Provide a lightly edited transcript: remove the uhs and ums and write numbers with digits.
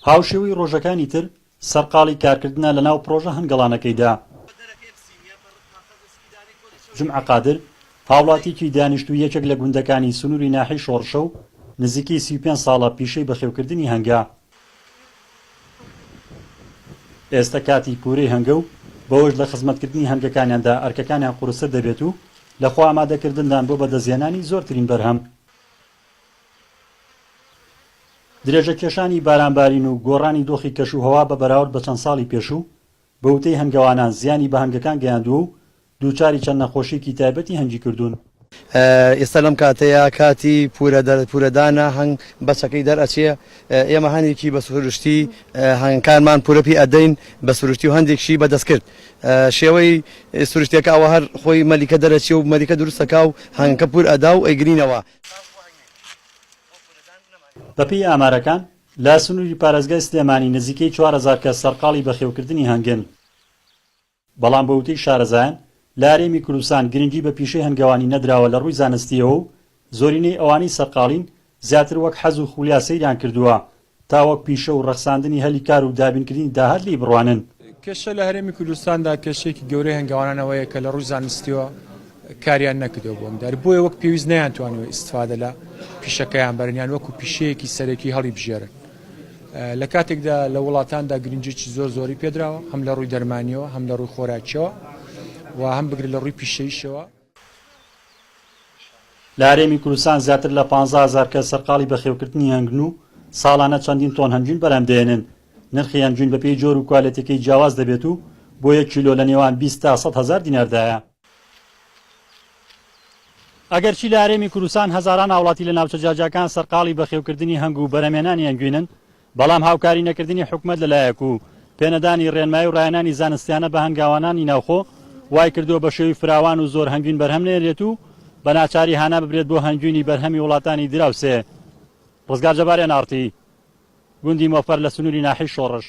هاوشێوەی ڕۆژەکانی تر سەرقاڵی کارکردنە لەناو پرۆژە هەنگەڵانەکەیدا. جمعە قادر هاوڵاتیکی دانیشتووی یەکێک لە گوندەکانی سنووری ناحی شۆڕشە و نزیکەی 35 ساڵە پیشەی بەخێوکردنی هەنگا. ئێستا کاتی پورەی هەنگە و بەوەش لە خزمەتکردنی هەنگەکانیاندا ئەرکەکانیان قورسە دەبێت و لەخوا ئامادەکردندان بۆ بەدەستهێنانی زۆرترین بەرهەم. درێژەکێشانی بارانبارین و گۆڕانی دۆخی کەشوهەوا بە بەراورد بە چەند ساڵی پێشوو بە وتەی هەنگەوانان زیانی بە هەنگەکان گەیاندووە و دووچاری چەند نەخۆشیێکی تایبەتی هەنگی کردوون. ئێستا لەم کاتەیە کاتی پورەدانە هەنگ بەچەکەی دەرئەچێ ئێمە هەندێکی بە سروشتی هەنگکارمان پورەپی ئەدەین بە سروشتی و هەندێکشی بەدەست کرد. شێوەی سروشتێکە ئەوە هەر خۆی مەلیکە دەرەچێ و مەلیکە دروستەکە و هەنگکە پور ئەدا و ئەیگرینەوە. بەپێی ئامارەکان لە سنووری پارێزگای سلێمانی نزیکەی 4000 کەس سەرقاڵی بەخێوکردنی هەنگن. بەڵام بە وتەی شارەزایان لە هەرێمی کوردستان گرنگی بە پیشەی هەنگاوانی نەدراوە لە ڕووی زانستیەوە و زۆرینەی ئەوانەی سەرقاڵین زیاتر وەک حەز و خولیا سەیریان کردووە تا وەک پیشە و ڕەخساندنی هەلی کار و دابینکردنی داهات لی بڕوانن. کێشە لە هەرێمی کوردستاندا کێشەیەکی گەورەی هەنگاوانەوەیە کە لە ڕووی زانستیەوە کاریان نەکردەوە بۆم دار بۆیە وەک پێویست نەیانتوانەوە ئیستفادە لە پیشەکەیان بەرنیان وەکو پیشەیەکی سەرەکی هەڵی بژێرن. لە کاتێکدا لە وڵاتاندا گرنگێکی زۆری پێدراوە هەم لە ڕووی دەرمانیەوە هەم لە ڕووی خۆراکیەوە و هەم بگرێت لە ڕووی پیشەیشەوە. لە هەرێمی کوردستان زیاتر لە 15000 کەس سەرقاڵی بەخێوکردنی هەنگن و ساڵانە چەندین تۆن هەنگوین بەرهەمدێنن. نرخی هەنگوین بەپێی جۆر و کوالێتەکەی جیاواز دەبێت و بۆ 1 کیلۆ لە نێوان 20 تا 100 هزار دیناردایە. ئەگەرچی لە هەرێمی کوردستان هەزاران هاوڵاتی لە ناوچە جاجاکان سەرقاڵی بەخێوکردنی هەنگ و بەرهەمێنانی هەنگوینن، بەڵام هاوکاری نەکردنی حکومەت لەلایەک و پێنەدانی ڕێنمایی و ڕایەنانی زانستیانە بە هەنگاوانانی ناوخۆ وای کردووە بە شێوی فراوان و زۆر هەنگوین بەرهەم نێرێت و بە ناچاری هانا ببرێت بۆ هەنگوینی بەرهەمی وڵاتانی دراوسێ. ڕزگار جەبارێن ئارتی، گوندی مۆفەر لە سنووری ناحی شۆڕش.